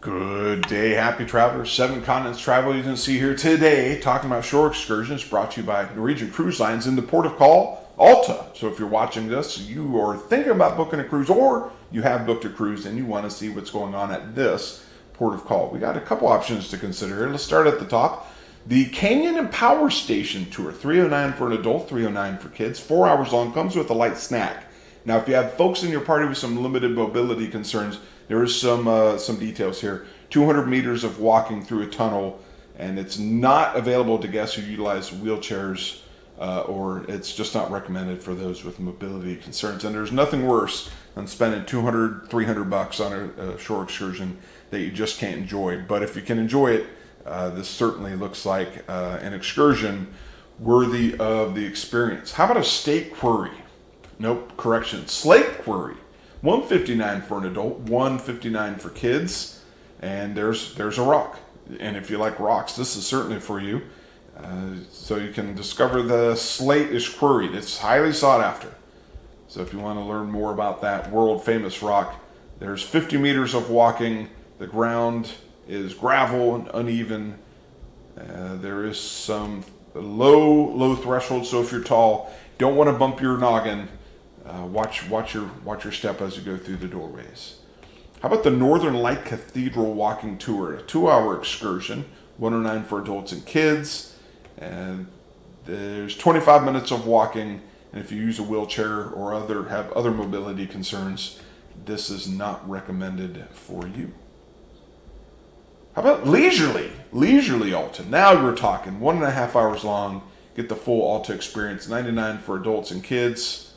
Good day, happy travelers. 7 continents travel agency here today, talking about shore excursions brought to you by Norwegian Cruise Lines in the port of call, Alta. So if you're watching this, you are thinking about booking a cruise, or you have booked a cruise and you want to see what's going on at this port of call. We got a couple options to consider here. Let's start at the top. The Canyon and Power Station Tour, $309 for an adult, $309 for kids, 4 hours long, comes with a light snack. Now, if you have folks in your party with some limited mobility concerns, there is some details here. 200 meters of walking through a tunnel, and it's not available to guests who utilize wheelchairs, or it's just not recommended for those with mobility concerns. And there's nothing worse than spending $200, $300 on a shore excursion that you just can't enjoy. But if you can enjoy it, this certainly looks like an excursion worthy of the experience. How about a state quarry? Nope, correction, slate quarry. $159 for an adult, $159 for kids, and there's a rock. And if you like rocks, this is certainly for you. So you can discover the slate is quarried. It's highly sought after. So if you want to learn more about that world famous rock, there's 50 meters of walking. The ground is gravel and uneven. There is some low threshold. So if you're tall, don't want to bump your noggin. Watch your step as you go through the doorways. How about the Northern Light Cathedral walking tour, a 2-hour excursion, $109 for adults and kids, and there's 25 minutes of walking. And if you use a wheelchair or have other mobility concerns, this is not recommended for you. How about leisurely Alta? Now we're talking 1.5 hours long. Get the full Alta experience, $99 for adults and kids.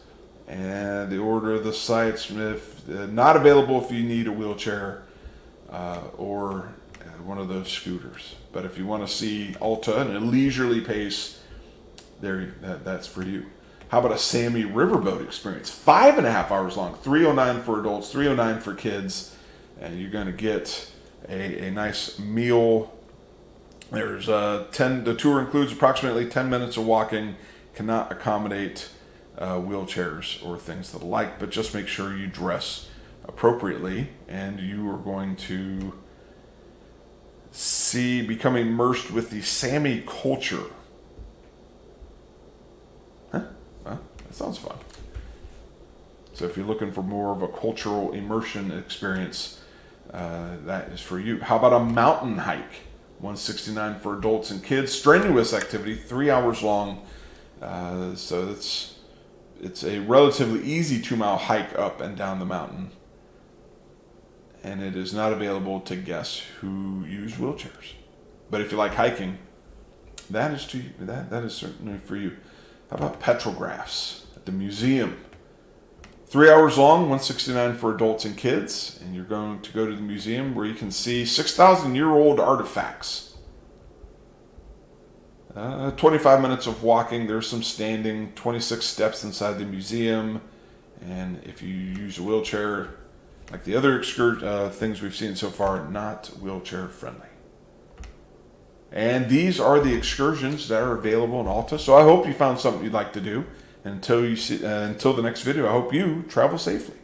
And the order of the sites, if not available if you need a wheelchair or one of those scooters. But if you want to see Alta at a leisurely pace, that's for you. How about a Sammy Riverboat experience? 5.5 hours long, $309 for adults, $309 for kids, and you're going to get a nice meal. There's the tour includes approximately 10 minutes of walking, cannot accommodate wheelchairs or things of the like, but just make sure you dress appropriately, and you are going to become immersed with the Sami culture. Well, that sounds fun. So if you're looking for more of a cultural immersion experience, that is for you. How about a mountain hike? $169 for adults and kids. Strenuous activity, 3 hours long. So it's a relatively easy 2-mile hike up and down the mountain, and it is not available to guests who use wheelchairs. But if you like hiking, that is certainly for you. How about petrographs at the museum? 3 hours long, $169 for adults and kids, and you're going to go to the museum where you can see 6,000-year-old artifacts. 25 minutes of walking, there's some standing, 26 steps inside the museum, and if you use a wheelchair, like the other things we've seen so far, not wheelchair friendly. And these are the excursions that are available in Alta, so I hope you found something you'd like to do. And until the next video, I hope you travel safely.